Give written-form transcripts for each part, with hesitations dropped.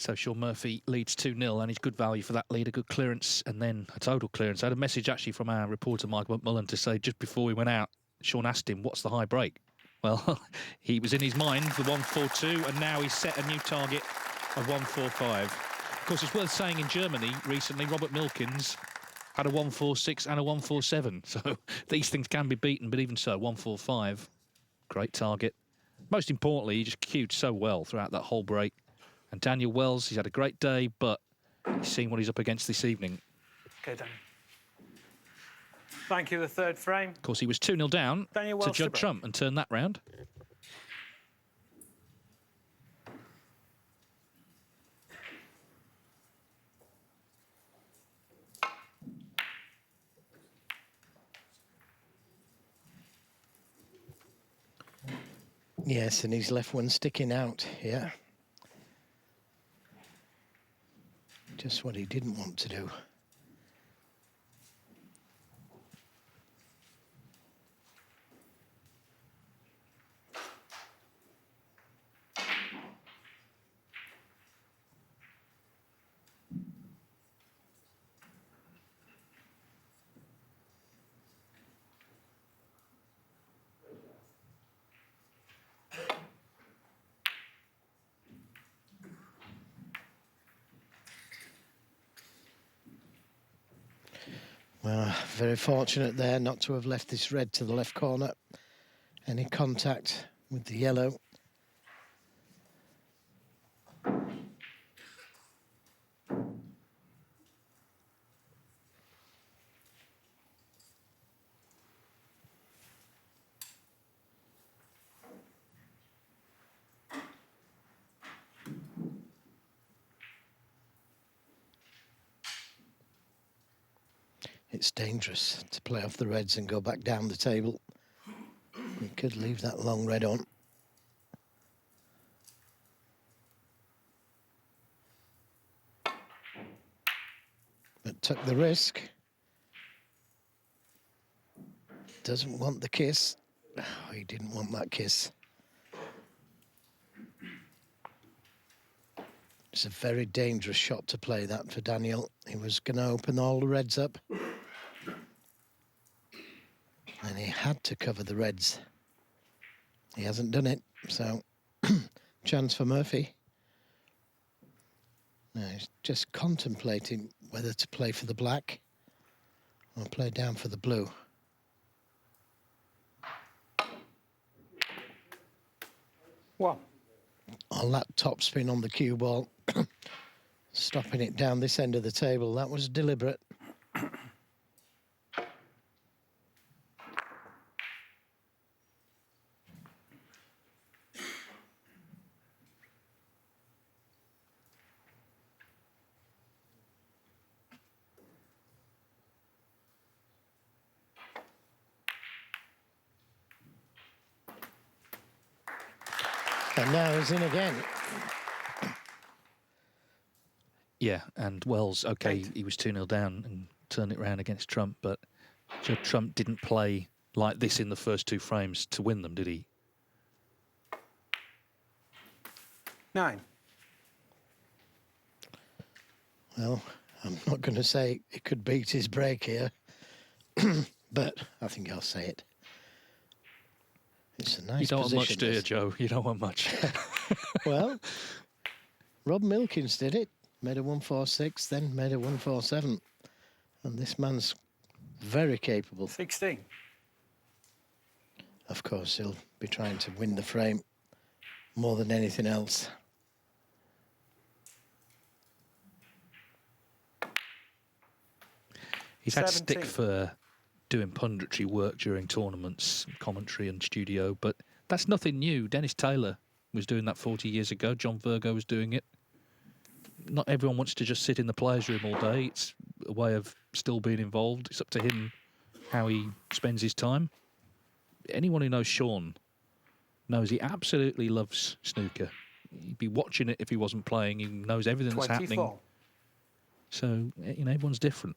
So Shaun Murphy leads 2-0, and he's good value for that lead, a good clearance, and then a total clearance. I had a message actually from our reporter, Michael McMullen, to say just before we went out, Shaun asked him, what's the high break? Well, he was in his mind, the 142, and now he's set a new target of 145. Of course, it's worth saying in Germany recently, Robert Milkins had a 146 and a 147. So these things can be beaten, but even so, 145, great target. Most importantly, he just cued so well throughout that whole break. And Daniel Wells, he's had a great day, but he's seen what he's up against this evening. OK, Daniel. Thank you, the third frame. Of course, he was 2-0 down Daniel to Wells Judd Trump and turned that round. Yes, and he's left one sticking out, yeah. Just what he didn't want to do. Well, very fortunate there not to have left this red to the left corner. Any contact with the yellow. It's dangerous to play off the reds and go back down the table. You could leave that long red on. But took the risk. Doesn't want the kiss. Oh, he didn't want that kiss. It's a very dangerous shot to play that for Daniel. He was going to open all the reds up. And he had to cover the reds. He hasn't done it, so chance for Murphy. Now he's just contemplating whether to play for the black or play down for the blue. Well, All that topspin on the cue ball, stopping it down this end of the table, that was deliberate. And now he's in again. Yeah, and Wells, OK, he was 2-0 down and turned it round against Trump, but Judd Trump didn't play like this in the first two frames to win them, did he? 9. Well, I'm not going to say it could beat his break here, but I think I'll say it. It's a nice position. You don't want much, do you, Joe? You don't want much. Well, Rob Milkins did it. Made a 146, then made a 147. And this man's very capable. 16. Of course, he'll be trying to win the frame more than anything else. He's had 17. stick for doing punditry work during tournaments, commentary and studio, but that's nothing new. Dennis Taylor was doing that 40 years ago. John Virgo was doing it. Not everyone wants to just sit in the players' room all day. It's a way of still being involved. It's up to him how he spends his time. Anyone who knows Shaun knows he absolutely loves snooker. He'd be watching it if he wasn't playing. He knows everything that's 24. happening. So, you know, everyone's different.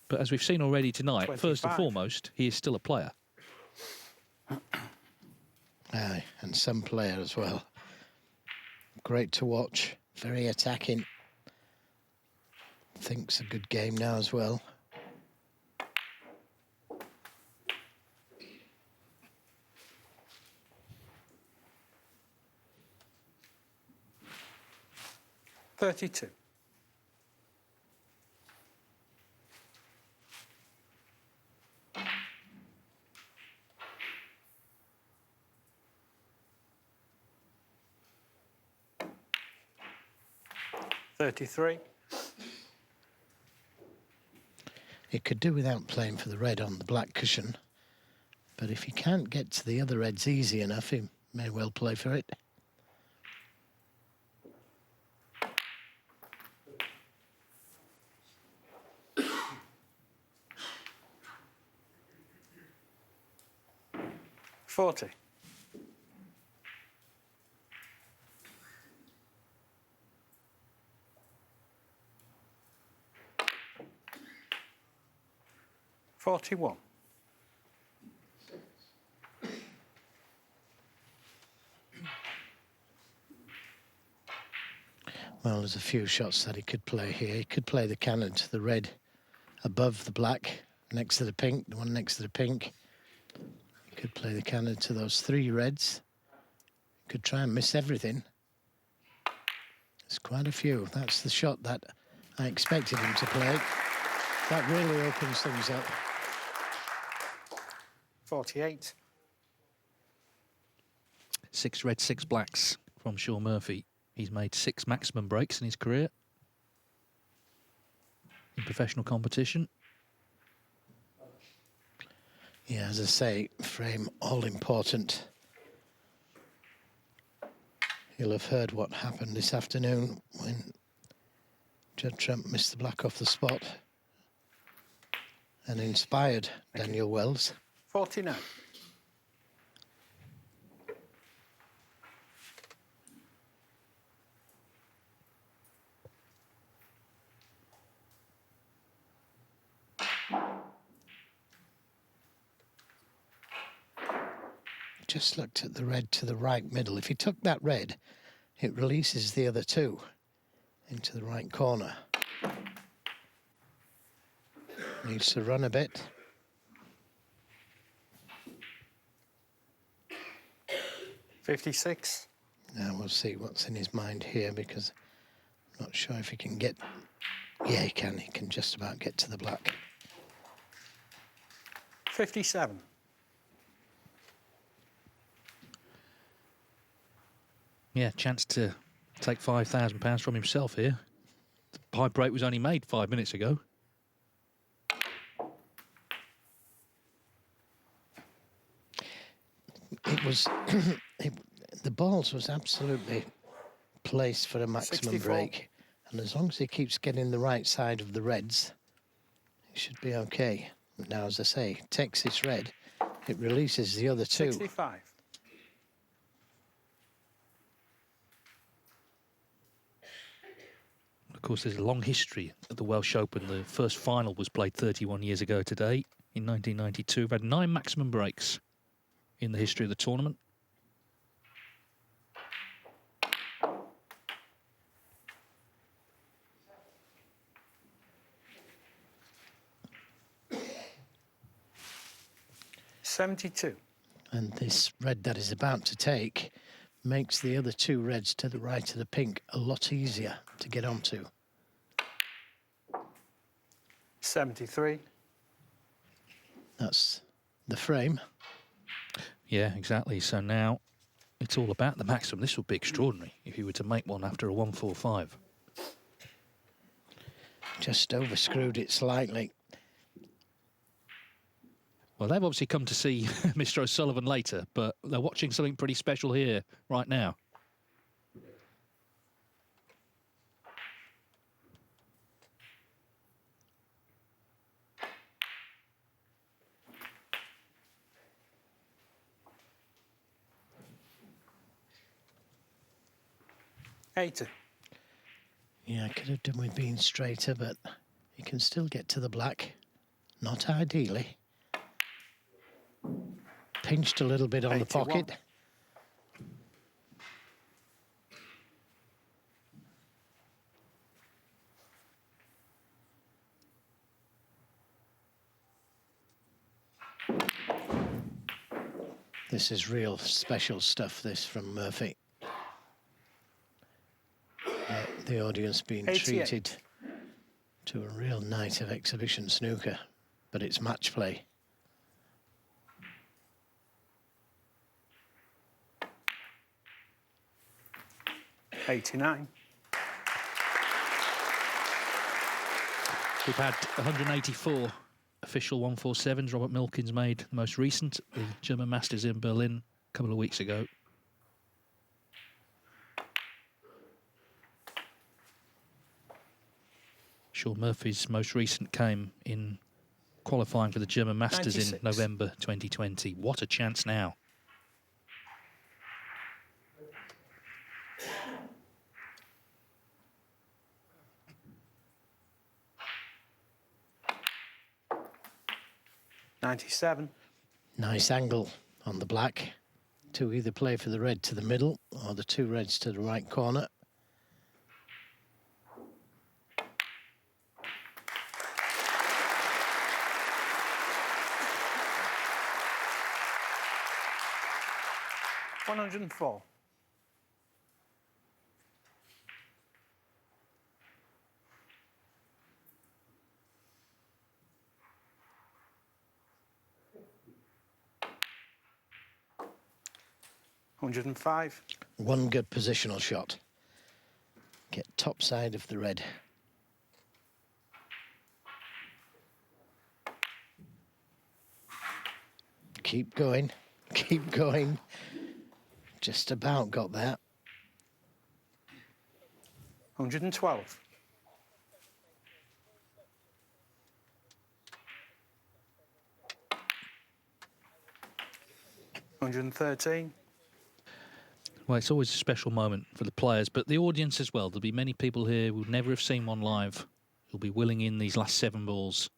But as we've seen already tonight, 25. first and foremost, he is still a player. Aye, and some player as well. Great to watch, very attacking. Thinks a good game now as well. $32. $33. He could do without playing for the red on the black cushion, but if he can't get to the other reds easy enough, he may well play for it. $40. $41. Well, there's a few shots that he could play here. He could play the cannon to the red above the black, next to the pink, the one next to the pink. He could play the cannon to those three reds. Could try and miss everything. There's quite a few. That's the shot that I expected him to play. That really opens things up. 48. 6 reds, 6 blacks from Shaun Murphy. He's made 6 maximum breaks in his career in professional competition. Yeah, as I say, frame all important. You'll have heard what happened this afternoon when Judd Trump missed the black off the spot and inspired Daniel Wells. 49. Just looked at the red to the right middle. If he took that red, it releases the other two into the right corner. Needs to run a bit. $56. Now we'll see what's in his mind here, because I'm not sure if he can get... Yeah, he can. He can just about get to the black. 57. Yeah, chance to take £5,000 from himself here. The high break was only made 5 minutes ago. It was... the balls was absolutely placed for a maximum 64. break. And as long as he keeps getting the right side of the reds, it should be okay. Now, as I say, takes this red, it releases the other two. 65. Of course, there's a long history of the Welsh Open. The first final was played 31 years ago today, in 1992. We've had 9 maximum breaks in the history of the tournament. $72. And this red that is about to take makes the other two reds to the right of the pink a lot easier to get onto. 73. That's the frame. Yeah, exactly. So now it's all about the maximum. This would be extraordinary if you were to make one after a 145. Just overscrewed it slightly. Well, they've obviously come to see Mr. O'Sullivan later, but they're watching something pretty special here right now. $80. Yeah, I could have done with being straighter, but you can still get to the black. Not ideally. Pinched a little bit on the 81. pocket. This is real special stuff, this, from Murphy. The audience being 88. treated to a real night of exhibition snooker, but it's match play. $89. We've had 184 official 147s. Robert Milkins made the most recent, the German Masters in Berlin a couple of weeks ago. Shaun Murphy's most recent came in qualifying for the German Masters 96. in November 2020. What a chance now. $97. Nice angle on the black to either play for the red to the middle or the two reds to the right corner. $104. $105. One good positional shot. Get top side of the red. Keep going, keep going. Just about got that. 112. $113. Well, it's always a special moment for the players, but the audience as well. There'll be many people here who would never have seen one live who'll be willing in these last 7 balls.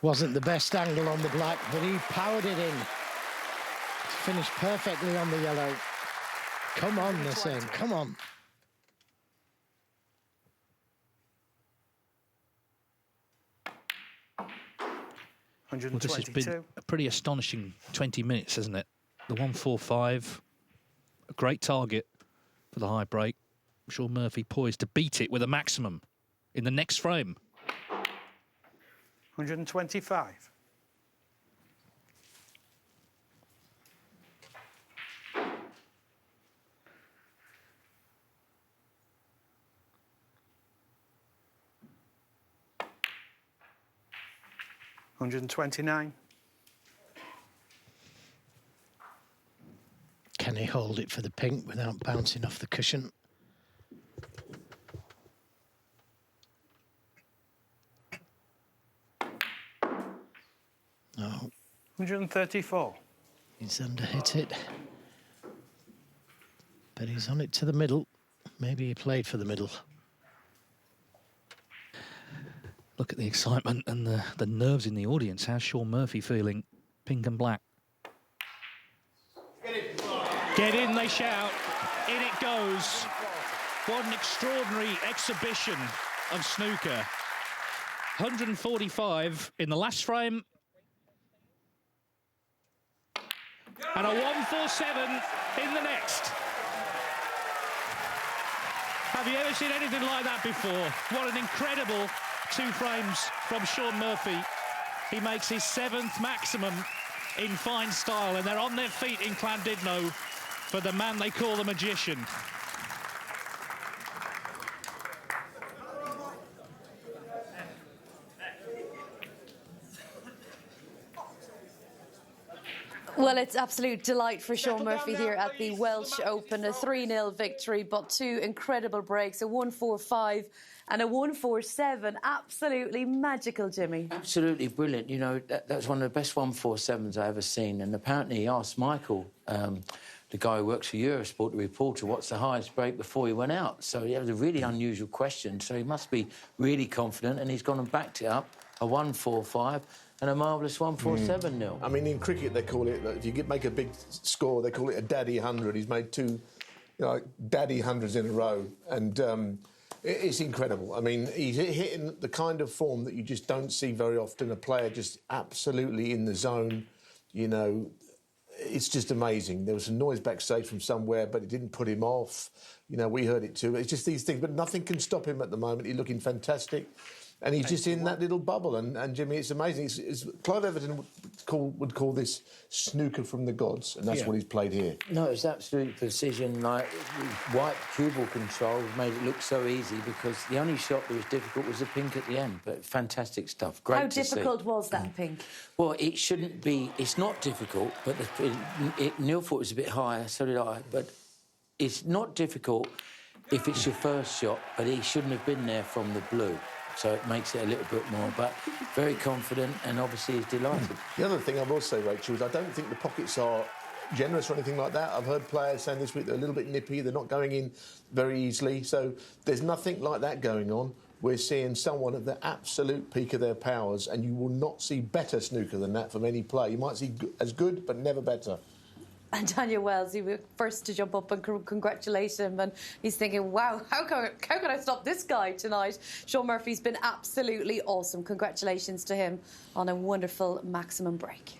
Wasn't the best angle on the black, but he powered it in. Finished perfectly on the yellow. Come on, they're saying, come on. Well, this has been a pretty astonishing 20 minutes, hasn't it? The 145, a great target for the high break. Shaun Murphy poised to beat it with a maximum in the next frame. 125. $129. Can he hold it for the pink without bouncing off the cushion? No. 134. He's underhit it. But he's on it to the middle. Maybe he played for the middle. Look at the excitement and the nerves in the audience. How's Shaun Murphy feeling? Pink and black. Get in, they shout. In it goes. What an extraordinary exhibition of snooker. 145 in the last frame. And a 147 in the next. Have you ever seen anything like that before? What an incredible 2 frames from Shaun Murphy. He makes his 7th maximum in fine style, and they're on their feet in Llandudno for the man they call the magician. Well, it's absolute delight for Shaun Murphy here at the Welsh Open. A 3-0 victory, but 2 incredible breaks, a 145 and a 147. Absolutely magical, Jimmy. Absolutely brilliant. You know, that's one of the best 147s I've ever seen. And apparently he asked Michael, the guy who works for Eurosport, the reporter, what's the highest break before he went out. So it was a really unusual question. So he must be really confident, and he's gone and backed it up, a 145 and a marvellous 147 nil. I mean, in cricket, they call it, if you make a big score, they call it a daddy 100. He's made 2 daddy hundreds in a row. And It's incredible. I mean, he's hitting the kind of form that you just don't see very often. A player just absolutely in the zone, you know. It's just amazing. There was some noise backstage from somewhere, but it didn't put him off. You know, we heard it too. It's just these things, but nothing can stop him at the moment. He's looking fantastic. And he's just in that little bubble. And Jimmy, it's amazing. Clive Everton would call this snooker from the gods, and that's what he's played here. No, it's absolute precision, like white cue ball control made it look so easy because the only shot that was difficult was the pink at the end. But fantastic stuff. Great to see. How difficult was that pink? Well, it shouldn't be. It's not difficult, but Neil thought it was a bit higher, so did I. But it's not difficult if it's your first shot, but he shouldn't have been there from the blue. So it makes it a little bit more, but very confident and obviously he's delighted. The other thing I will say, Rachel, is I don't think the pockets are generous or anything like that. I've heard players saying this week they're a little bit nippy, they're not going in very easily. So there's nothing like that going on. We're seeing someone at the absolute peak of their powers, and you will not see better snooker than that from any player. You might see as good, but never better. And Daniel Wells, he was first to jump up and congratulate him, and he's thinking, wow, how can I stop this guy tonight? Shaun Murphy's been absolutely awesome. Congratulations to him on a wonderful maximum break.